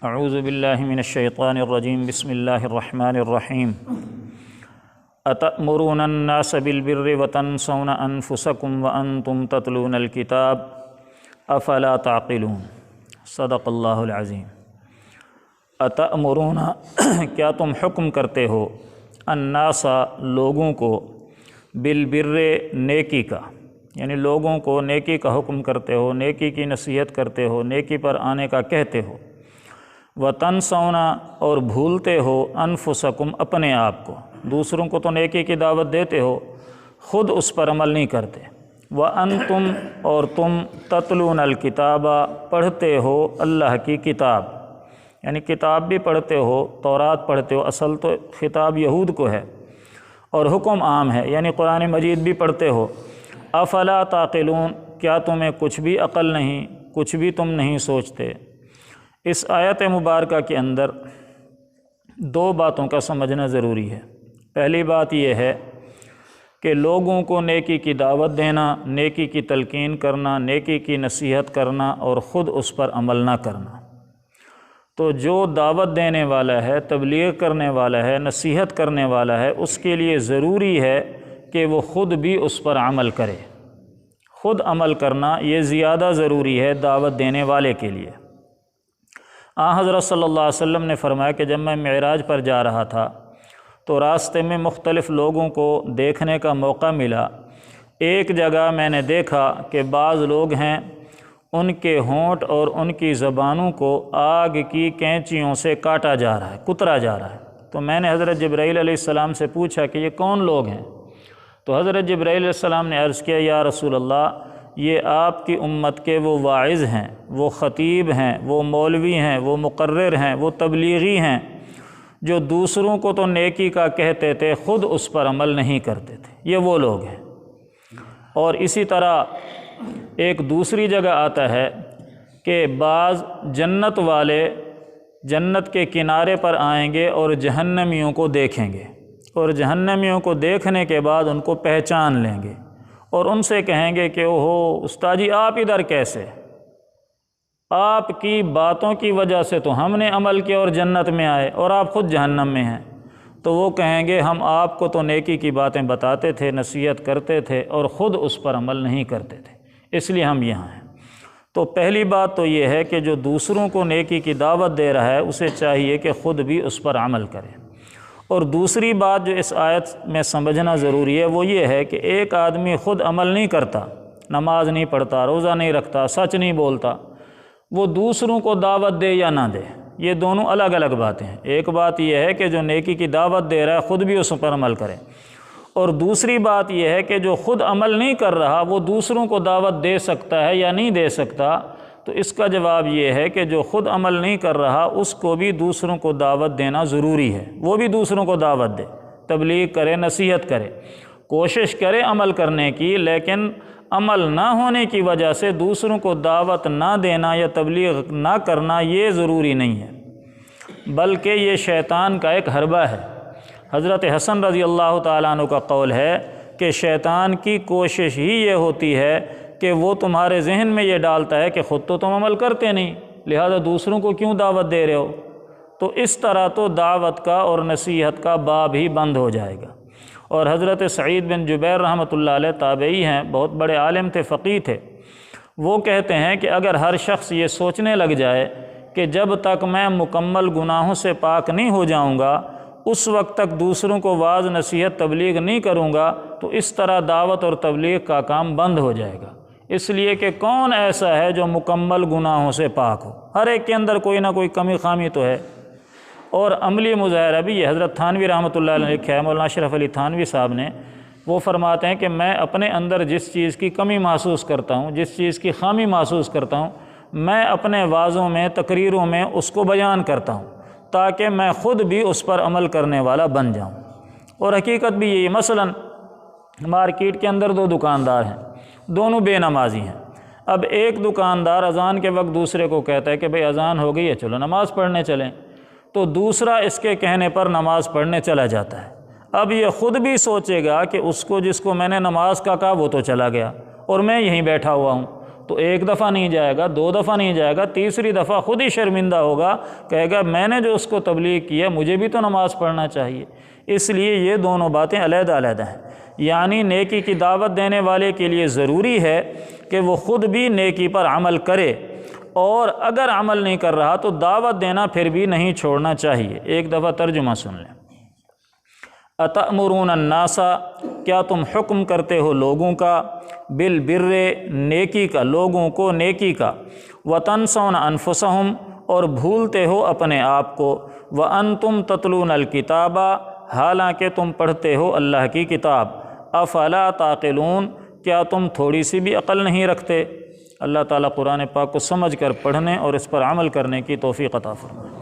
اعوذ باللہ من الشیطان الرجیم بسم اللہ الرحمن الرحیم اتأمرون الناس بالبر وتنسون انفسکم وانتم تتلون الکتاب افلا تعقلون صدق اللہ العظیم۔ اتأمرون کیا تم حکم کرتے ہو الناس لوگوں کو بالبر نیکی کا، یعنی لوگوں کو نیکی کا حکم کرتے ہو، نیکی کی نصیحت کرتے ہو، نیکی پر آنے کا کہتے ہو، وتنسون اور بھولتے ہو انفسکم اپنے آپ کو، دوسروں کو تو نیکی کی دعوت دیتے ہو، خود اس پر عمل نہیں کرتے، وانتم اور تم تتلون الکتاب پڑھتے ہو اللہ کی کتاب، یعنی کتاب بھی پڑھتے ہو، تورات پڑھتے ہو، اصل تو خطاب یہود کو ہے اور حکم عام ہے، یعنی قرآن مجید بھی پڑھتے ہو، افلا تعقلون کیا تمہیں کچھ بھی عقل نہیں، کچھ بھی تم نہیں سوچتے۔ اس آیت مبارکہ کے اندر دو باتوں کا سمجھنا ضروری ہے۔ پہلی بات یہ ہے کہ لوگوں کو نیکی کی دعوت دینا، نیکی کی تلقین کرنا، نیکی کی نصیحت کرنا اور خود اس پر عمل نہ کرنا۔ تو جو دعوت دینے والا ہے، تبلیغ کرنے والا ہے، نصیحت کرنے والا ہے، اس کے لیے ضروری ہے کہ وہ خود بھی اس پر عمل کرے۔ خود عمل کرنا یہ زیادہ ضروری ہے دعوت دینے والے کے لیے۔ حضرت صلی اللہ علیہ وسلم نے فرمایا کہ جب میں معراج پر جا رہا تھا تو راستے میں مختلف لوگوں کو دیکھنے کا موقع ملا۔ ایک جگہ میں نے دیکھا کہ بعض لوگ ہیں، ان کے ہونٹ اور ان کی زبانوں کو آگ کی کینچیوں سے کاٹا جا رہا ہے، کترا جا رہا ہے۔ تو میں نے حضرت جبرائیل علیہ السلام سے پوچھا کہ یہ کون لوگ ہیں؟ تو حضرت جبرائیل علیہ السلام نے عرض کیا، یا رسول اللہ، یہ آپ کی امت کے وہ واعظ ہیں، وہ خطیب ہیں، وہ مولوی ہیں، وہ مقرر ہیں، وہ تبلیغی ہیں جو دوسروں کو تو نیکی کا کہتے تھے، خود اس پر عمل نہیں کرتے تھے، یہ وہ لوگ ہیں۔ اور اسی طرح ایک دوسری جگہ آتا ہے کہ بعض جنت والے جنت کے کنارے پر آئیں گے اور جہنمیوں کو دیکھیں گے، اور جہنمیوں کو دیکھنے کے بعد ان کو پہچان لیں گے اور ان سے کہیں گے کہ اوہو استاد جی آپ ادھر کیسے؟ آپ کی باتوں کی وجہ سے تو ہم نے عمل کیا اور جنت میں آئے، اور آپ خود جہنم میں ہیں۔ تو وہ کہیں گے ہم آپ کو تو نیکی کی باتیں بتاتے تھے، نصیحت کرتے تھے، اور خود اس پر عمل نہیں کرتے تھے، اس لیے ہم یہاں ہیں۔ تو پہلی بات تو یہ ہے کہ جو دوسروں کو نیکی کی دعوت دے رہا ہے اسے چاہیے کہ خود بھی اس پر عمل کرے۔ اور دوسری بات جو اس آیت میں سمجھنا ضروری ہے وہ یہ ہے کہ ایک آدمی خود عمل نہیں کرتا، نماز نہیں پڑھتا، روزہ نہیں رکھتا، سچ نہیں بولتا، وہ دوسروں کو دعوت دے یا نہ دے، یہ دونوں الگ الگ باتیں ہیں۔ ایک بات یہ ہے کہ جو نیکی کی دعوت دے رہا ہے خود بھی اس پر عمل کرے، اور دوسری بات یہ ہے کہ جو خود عمل نہیں کر رہا وہ دوسروں کو دعوت دے سکتا ہے یا نہیں دے سکتا۔ تو اس کا جواب یہ ہے کہ جو خود عمل نہیں کر رہا اس کو بھی دوسروں کو دعوت دینا ضروری ہے، وہ بھی دوسروں کو دعوت دے، تبلیغ کرے، نصیحت کرے، کوشش کرے عمل کرنے کی، لیکن عمل نہ ہونے کی وجہ سے دوسروں کو دعوت نہ دینا یا تبلیغ نہ کرنا یہ ضروری نہیں ہے، بلکہ یہ شیطان کا ایک حربہ ہے۔ حضرت حسن رضی اللہ تعالیٰ عنہ کا قول ہے کہ شیطان کی کوشش ہی یہ ہوتی ہے کہ وہ تمہارے ذہن میں یہ ڈالتا ہے کہ خود تو تم عمل کرتے نہیں، لہذا دوسروں کو کیوں دعوت دے رہے ہو؟ تو اس طرح تو دعوت کا اور نصیحت کا باب ہی بند ہو جائے گا۔ اور حضرت سعید بن جبیر رحمۃ اللہ علیہ تابعی ہیں، بہت بڑے عالم تھے، فقیہ تھے، وہ کہتے ہیں کہ اگر ہر شخص یہ سوچنے لگ جائے کہ جب تک میں مکمل گناہوں سے پاک نہیں ہو جاؤں گا اس وقت تک دوسروں کو واعظ نصیحت تبلیغ نہیں کروں گا، تو اس طرح دعوت اور تبلیغ کا کام بند ہو جائے گا۔ اس لیے کہ کون ایسا ہے جو مکمل گناہوں سے پاک ہو؟ ہر ایک کے اندر کوئی نہ کوئی کمی خامی تو ہے۔ اور عملی مظاہرہ بھی یہ حضرت تھانوی رحمۃ اللہ علیہ نے لکھا ہے، مولانا اشرف علی تھانوی صاحب نے، وہ فرماتے ہیں کہ میں اپنے اندر جس چیز کی کمی محسوس کرتا ہوں، جس چیز کی خامی محسوس کرتا ہوں، میں اپنے وعظوں میں، تقریروں میں اس کو بیان کرتا ہوں تاکہ میں خود بھی اس پر عمل کرنے والا بن جاؤں۔ اور حقیقت بھی یہی، مثلاً مارکیٹ کے اندر دو دکاندار ہیں، دونوں بے نمازی ہیں۔ اب ایک دکاندار اذان کے وقت دوسرے کو کہتا ہے کہ بھئی اذان ہو گئی ہے، چلو نماز پڑھنے چلیں، تو دوسرا اس کے کہنے پر نماز پڑھنے چلا جاتا ہے۔ اب یہ خود بھی سوچے گا کہ اس کو جس کو میں نے نماز کا کہا وہ تو چلا گیا اور میں یہیں بیٹھا ہوا ہوں، تو ایک دفعہ نہیں جائے گا، دو دفعہ نہیں جائے گا، تیسری دفعہ خود ہی شرمندہ ہوگا، کہے گا میں نے جو اس کو تبلیغ کیا مجھے بھی تو نماز پڑھنا چاہیے۔ اس لیے یہ دونوں باتیں علیحدہ علیحدہ ہیں۔ یعنی نیکی کی دعوت دینے والے کے لیے ضروری ہے کہ وہ خود بھی نیکی پر عمل کرے، اور اگر عمل نہیں کر رہا تو دعوت دینا پھر بھی نہیں چھوڑنا چاہیے۔ ایک دفعہ ترجمہ سن لیں۔ اتأمرون الناس، کیا تم حکم کرتے ہو لوگوں کا، بالبر، نیکی کا، لوگوں کو نیکی کا، وتنسون انفسہم، اور بھولتے ہو اپنے آپ کو، وانتم تتلون الکتاب، حالانکہ تم پڑھتے ہو اللہ کی کتاب، افلا تعقلون، کیا تم تھوڑی سی بھی عقل نہیں رکھتے؟ اللہ تعالیٰ قرآن پاک کو سمجھ کر پڑھنے اور اس پر عمل کرنے کی توفیق عطا فرمائے۔